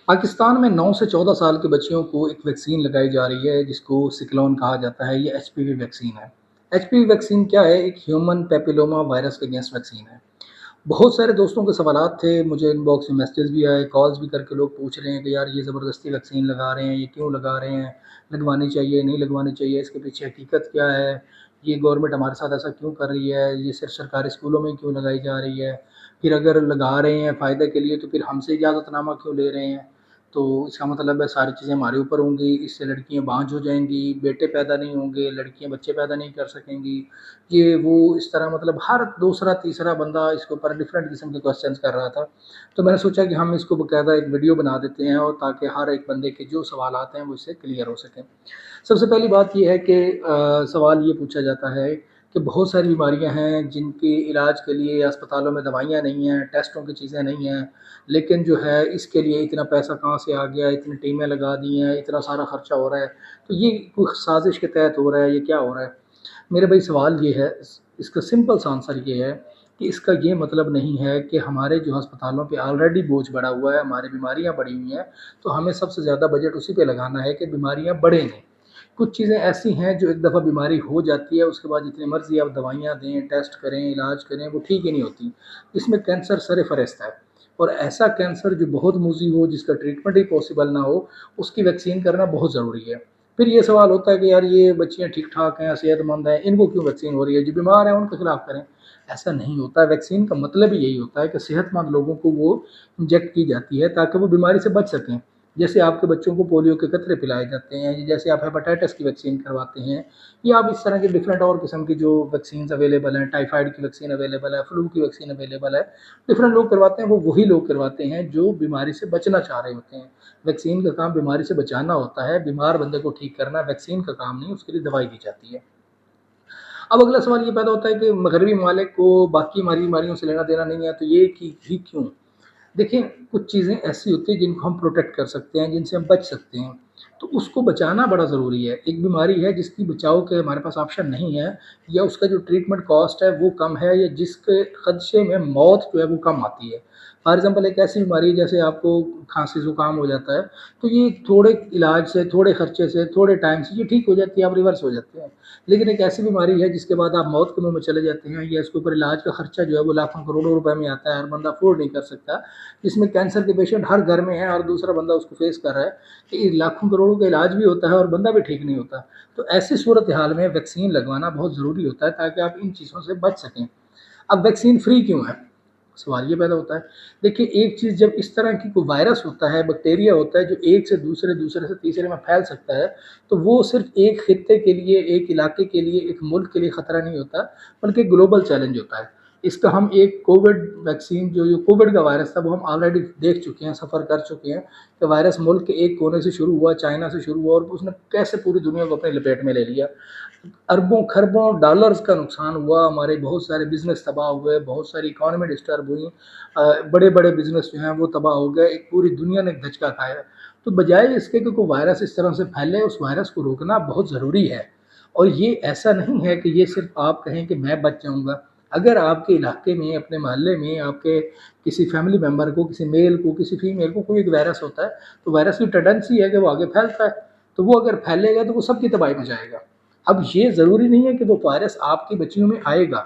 پاکستان میں 9 سے 14 سال کے بچیوں کو ایک ویکسین لگائی جا رہی ہے جس کو سکلون کہا جاتا ہے۔ یہ ایچ پی وی ویکسین ہے۔ ایچ پی وی ویکسین کیا ہے؟ ایک ہیومن پیپیلوما وائرس کے اگینسٹ ویکسین ہے۔ بہت سارے دوستوں کے سوالات تھے، مجھے ان باکس میں میسیجز بھی آئے، کالز بھی کر کے لوگ پوچھ رہے ہیں کہ یار یہ زبردستی ویکسین لگا رہے ہیں، یہ کیوں لگا رہے ہیں، لگوانی چاہیے نہیں لگوانی چاہیے، اس کے پیچھے حقیقت کیا ہے، یہ گورنمنٹ ہمارے ساتھ ایسا کیوں کر رہی ہے، یہ صرف سرکاری اسکولوں میں کیوں لگائی جا رہی ہے، پھر اگر لگا رہے ہیں فائدے کے لیے تو پھر ہم سے اجازت نامہ کیوں لے رہے ہیں؟ تو اس کا مطلب ہے ساری چیزیں ہمارے اوپر ہوں گی، اس سے لڑکیاں بانجھ ہو جائیں گی، بیٹے پیدا نہیں ہوں گے، لڑکیاں بچے پیدا نہیں کر سکیں گی، یہ وہ اس طرح مطلب ہر دوسرا تیسرا بندہ اس کے اوپر ڈفرینٹ قسم کے کوشچنس کر رہا تھا۔ تو میں نے سوچا کہ ہم اس کو باقاعدہ ایک ویڈیو بنا دیتے ہیں اور تاکہ ہر ایک بندے کے جو سوالات ہیں وہ اس سے کلیئر ہو سکیں۔ سب سے پہلی بات یہ ہے کہ سوال یہ پوچھا جاتا ہے کہ بہت ساری بیماریاں ہیں جن کی علاج کے لیے اسپتالوں میں دوائیاں نہیں ہیں، ٹیسٹوں کی چیزیں نہیں ہیں، لیکن جو ہے اس کے لیے اتنا پیسہ کہاں سے آ گیا، اتنی ٹیمیں لگا دی ہیں، اتنا سارا خرچہ ہو رہا ہے، تو یہ کوئی سازش کے تحت ہو رہا ہے، یہ کیا ہو رہا ہے؟ میرے بھائی سوال یہ ہے، اس کا سمپل سا آنسر یہ ہے کہ اس کا یہ مطلب نہیں ہے کہ ہمارے جو ہسپتالوں پہ آلریڈی بوجھ بڑھا ہوا ہے، ہماری بیماریاں بڑھی ہوئی ہیں، تو ہمیں سب سے زیادہ بجٹ اسی پہ لگانا ہے کہ بیماریاں بڑھیں نہیں۔ کچھ چیزیں ایسی ہیں جو ایک دفعہ بیماری ہو جاتی ہے اس کے بعد جتنی مرضی آپ دوائیاں دیں، ٹیسٹ کریں، علاج کریں، وہ ٹھیک ہی نہیں ہوتی۔ اس میں کینسر سر فہرست ہے، اور ایسا کینسر جو بہت موذی ہو، جس کا ٹریٹمنٹ ہی پاسبل نہ ہو، اس کی ویکسین کرنا بہت ضروری ہے۔ پھر یہ سوال ہوتا ہے کہ یار یہ بچیاں ٹھیک ٹھاک ہیں، صحت مند ہیں، ان کو کیوں ویکسین ہو رہی ہے؟ جو بیمار ہیں ان کے خلاف کریں۔ ایسا نہیں ہوتا ہے، ویکسین کا مطلب ہی یہی ہوتا ہے کہ صحت مند لوگوں کو وہ انجیکٹ کی جاتی ہے تاکہ وہ بیماری سے بچ سکیں۔ جیسے آپ کے بچوں کو پولیو کے قطرے پلائے جاتے ہیں، جیسے آپ ہیپاٹائٹس کی ویکسین کرواتے ہیں، یا آپ اس طرح کے ڈفرینٹ اور قسم کی جو ویکسینز اویلیبل ہیں، ٹائیفائڈ کی ویکسین اویلیبل ہے، فلو کی ویکسین اویلیبل ہے، ڈفرینٹ لوگ کرواتے ہیں، وہ وہی لوگ کرواتے ہیں جو بیماری سے بچنا چاہ رہے ہوتے ہیں۔ ویکسین کا کام بیماری سے بچانا ہوتا ہے، بیمار بندے کو ٹھیک کرنا ویکسین کا کام نہیں، اس کے لیے دوائی دی جاتی ہے۔ اب اگلا سوال یہ پیدا ہوتا ہے کہ مغربی ممالک کو باقی ہماری بیماریوں سے لینا دینا نہیں ہے، تو یہ ہی کیوں؟ دیکھیں، کچھ چیزیں ایسی ہوتی ہیں جن کو ہم پروٹیکٹ کر سکتے ہیں، جن سے ہم بچ سکتے ہیں، تو اس کو بچانا بڑا ضروری ہے۔ ایک بیماری ہے جس کی بچاؤ کے ہمارے پاس آپشن نہیں ہے، یا اس کا جو ٹریٹمنٹ کاسٹ ہے وہ کم ہے، یا جس کے خدشے میں موت جو ہے وہ کم آتی ہے۔ فار ایگزامپل ایک ایسی بیماری جیسے آپ کو کھانسی زکام ہو جاتا ہے، تو یہ تھوڑے علاج سے، تھوڑے خرچے سے، تھوڑے ٹائم سے یہ ٹھیک ہو جاتی ہے، آپ ریورس ہو جاتے ہیں۔ لیکن ایک ایسی بیماری ہے جس کے بعد آپ موت کے منہ میں چلے جاتے ہیں، یا اس کے اوپر علاج کا خرچہ جو ہے وہ لاکھوں کروڑوں روپے میں آتا ہے، ہر بندہ افورڈ نہیں کر سکتا، جس میں کینسر کے پیشنٹ ہر گھر میں ہیں اور دوسرا بندہ اس کو فیس کر رہا ہے کہ لاکھوں کروڑوں کا علاج بھی ہوتا ہے اور بندہ بھی ٹھیک نہیں ہوتا۔ تو ایسی صورتحال میں ویکسین لگوانا بہت ضروری ہوتا ہے تاکہ آپ ان چیزوں سے بچ سکیں۔ اب ویکسین فری کیوں ہے؟ سوال یہ پیدا ہوتا ہے۔ دیکھیے، ایک چیز جب اس طرح کی کوئی وائرس ہوتا ہے، بیکٹیریا ہوتا ہے جو ایک سے دوسرے، دوسرے سے تیسرے میں پھیل سکتا ہے، تو وہ صرف ایک خطے کے لیے، ایک علاقے کے لیے، ایک ملک کے لیے خطرہ نہیں ہوتا، بلکہ گلوبل چیلنج ہوتا ہے۔ اس کا ہم ایک کووڈ ویکسین جو کووڈ کا وائرس تھا وہ ہم آلریڈی دیکھ چکے ہیں، سفر کر چکے ہیں کہ وائرس ملک کے ایک کونے سے شروع ہوا، چائنا سے شروع ہوا، اور اس نے کیسے پوری دنیا کو اپنے لپیٹ میں لے لیا۔ اربوں خربوں ڈالرز کا نقصان ہوا، ہمارے بہت سارے بزنس تباہ ہوئے، بہت ساری اکانومی ڈسٹرب ہوئی، بڑے بڑے بزنس جو ہیں وہ تباہ ہو گئے، ایک پوری دنیا نے دھچکا کھایا۔ تو بجائے اس کے کہ کوئی وائرس اس طرح سے پھیلے، اس وائرس کو روکنا بہت ضروری ہے۔ اور یہ ایسا نہیں ہے کہ یہ صرف آپ کہیں کہ میں بچ جاؤں گا۔ اگر آپ کے علاقے میں، اپنے محلے میں، آپ کے کسی فیملی ممبر کو، کسی میل کو، کسی فیمیل کو کوئی ایک وائرس ہوتا ہے، تو وائرس کی ٹینڈنسی ہے کہ وہ آگے پھیلتا ہے، تو وہ اگر پھیلے گا تو وہ سب کی تباہی مچائے گا۔ اب یہ ضروری نہیں ہے کہ وہ وائرس آپ کی بچیوں میں آئے گا،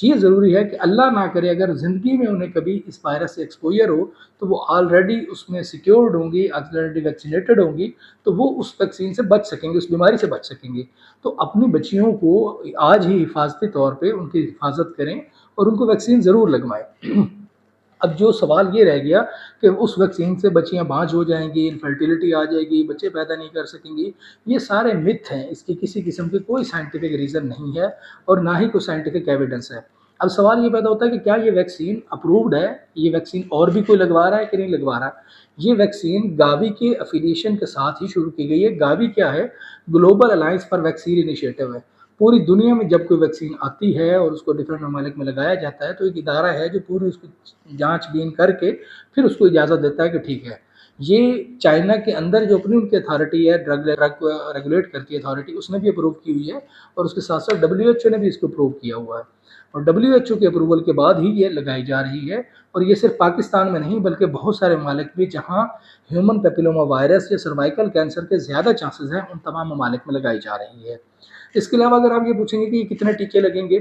یہ ضروری ہے کہ اللہ نہ کرے اگر زندگی میں انہیں کبھی اس وائرس سے ایکسپوئر ہو تو وہ آلریڈی اس میں سیکیورڈ ہوں گی، آلریڈی ویکسینیٹڈ ہوں گی، تو وہ اس ویکسین سے بچ سکیں گے، اس بیماری سے بچ سکیں گے۔ تو اپنی بچیوں کو آج ہی حفاظتی طور پہ ان کی حفاظت کریں اور ان کو ویکسین ضرور لگوائیں۔ اب جو سوال یہ رہ گیا کہ اس ویکسین سے بچیاں بانجھ ہو جائیں گی، انفرٹیلٹی آ جائے گی، بچے پیدا نہیں کر سکیں گی، یہ سارے متھ ہیں، اس کی کسی قسم کی کوئی سائنٹیفک ریزن نہیں ہے اور نہ ہی کوئی سائنٹیفک ایویڈنس ہے۔ اب سوال یہ پیدا ہوتا ہے کہ کیا یہ ویکسین اپرووڈ ہے؟ یہ ویکسین اور بھی کوئی لگوا رہا ہے کہ نہیں لگوا رہا؟ یہ ویکسین گاوی کے افیلیشن کے ساتھ ہی شروع کی گئی ہے۔ گاوی کیا ہے؟ Global alliance for vaccine initiative ہے۔ پوری دنیا میں جب کوئی ویکسین آتی ہے اور اس کو ڈفرینٹ ممالک میں لگایا جاتا ہے تو ایک ادارہ ہے جو پوری اس کو جانچ بین کر کے پھر اس کو اجازت دیتا ہے کہ ٹھیک ہے۔ یہ چائنا کے اندر جو اپنی ان کی اتھارٹی ہے، ڈرگ ریگولیٹ کرتی ہے اتھارٹی، اس نے بھی اپروو کی ہوئی ہے، اور اس کے ساتھ ساتھ WHO نے بھی اس کو اپروو کیا ہوا ہے، اور WHO کے اپروول کے بعد ہی یہ لگائی جا رہی ہے۔ اور یہ صرف پاکستان میں نہیں بلکہ بہت سارے ممالک بھی جہاں ہیومن پیپیلوما وائرس یا سروائیکل کینسر کے زیادہ چانسز ہیں، ان تمام ممالک میں لگائی جا رہی ہے۔ اس کے علاوہ اگر آپ یہ پوچھیں گے کہ یہ کتنے ٹیکے لگیں گے،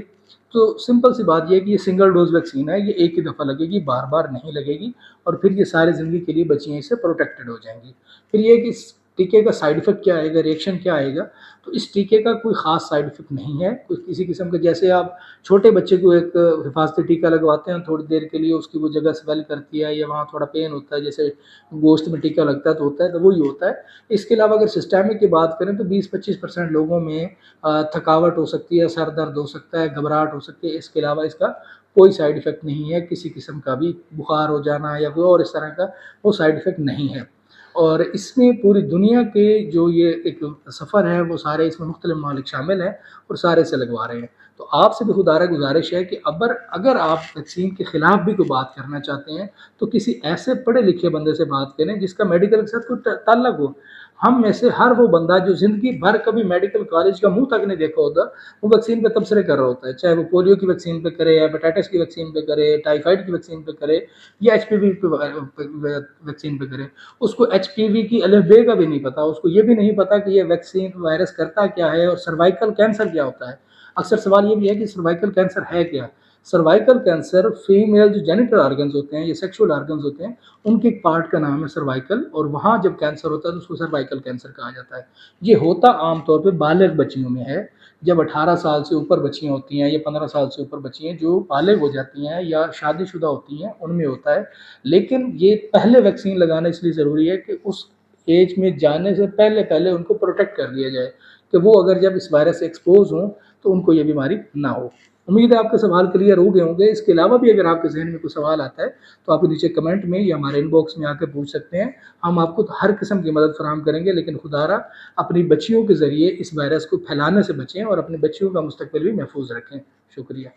تو سمپل سی بات یہ ہے کہ یہ سنگل ڈوز ویکسین ہے، یہ ایک ہی دفعہ لگے گی، بار بار نہیں لگے گی، اور پھر یہ سارے زندگی کے لیے بچیاں اس سے پروٹیکٹڈ ہو جائیں گی۔ پھر یہ کہ اس ٹیکے کا سائیڈ افیکٹ کیا آئے گا، ریئیکشن کیا آئے گا، تو اس ٹیکے کا کوئی خاص سائیڈ افیکٹ نہیں ہے، کسی قسم کا۔ جیسے آپ چھوٹے بچے کو ایک حفاظتی ٹیکہ لگواتے ہیں تھوڑی دیر کے لیے، اس کی وہ جگہ سویل کرتی ہے یا وہاں تھوڑا پین ہوتا ہے، جیسے گوشت میں ٹیکہ لگتا ہے تو وہی ہوتا ہے۔ اس کے علاوہ اگر سسٹمک کی بات کریں تو 20-25% لوگوں میں تھکاوٹ ہو سکتی ہے، سر درد ہو سکتا ہے، گھبراہٹ ہو سکتی ہے، اس کے علاوہ اس کا کوئی سائیڈ افیکٹ نہیں ہے، کسی قسم کا بھی بخار ہو جانا یا کوئی اور اس طرح کا وہ سائیڈ افیکٹ نہیں ہے۔ اور اس میں پوری دنیا کے جو یہ ایک سفر ہے وہ سارے اس میں مختلف ممالک شامل ہیں اور سارے سے لگوا رہے ہیں۔ تو آپ سے بھی خدارہ گزارش ہے کہ اگر آپ ویکسین کے خلاف بھی کوئی بات کرنا چاہتے ہیں تو کسی ایسے پڑھے لکھے بندے سے بات کریں جس کا میڈیکل کے ساتھ کوئی تعلق ہو۔ ہم میں سے ہر وہ بندہ جو زندگی بھر کبھی میڈیکل کالج کا منہ تک نہیں دیکھا ہوتا، وہ ویکسین پہ تبصرے کر رہا ہوتا ہے، چاہے وہ پولیو کی ویکسین پہ کرے، ہیپاٹائٹس کی ویکسین پہ کرے، ٹائیفائڈ کی ویکسین پہ کرے، یا HPV ویکسین پہ کرے۔ اس کو HPV کی الف بے کا بھی نہیں پتا، اس کو یہ بھی نہیں پتا کہ یہ ویکسین وائرس کرتا کیا ہے اور سروائیکل کینسر کیا ہوتا ہے۔ اکثر سوال یہ بھی ہے کہ سروائیکل کینسر ہے کیا؟ سروائیکل کینسر فیمیل جو جینیٹل آرگنز ہوتے ہیں یا سیکشول آرگنز ہوتے ہیں، ان کے ایک پارٹ کا نام ہے سروائیکل، اور وہاں جب کینسر ہوتا ہے تو اس کو سروائیکل کینسر کہا جاتا ہے۔ یہ ہوتا عام طور پہ بالغ بچیوں میں ہے، جب 18 سال سے اوپر بچیاں ہوتی ہیں یا 15 سال سے اوپر بچیاں جو بالغ ہو جاتی ہیں یا شادی شدہ ہوتی ہیں، ان میں ہوتا ہے۔ لیکن یہ پہلے ویکسین لگانا اس لیے ضروری ہے کہ اس ایج میں جانے سے پہلے ان کو پروٹیکٹ کر دیا جائے کہ وہ اگر جب اس وائرس سے ایکسپوز ہوں تو ان کو یہ بیماری نہ ہو۔ امید ہے آپ کے سوال کلیئر ہو گئے ہوں گے۔ اس کے علاوہ بھی اگر آپ کے ذہن میں کوئی سوال آتا ہے تو آپ نیچے کمنٹ میں یا ہمارے ان باکس میں آ کے پوچھ سکتے ہیں، ہم آپ کو ہر قسم کی مدد فراہم کریں گے، لیکن خدارہ اپنی بچیوں کے ذریعے اس وائرس کو پھیلانے سے بچیں اور اپنے بچیوں کا مستقبل بھی محفوظ رکھیں۔ شکریہ۔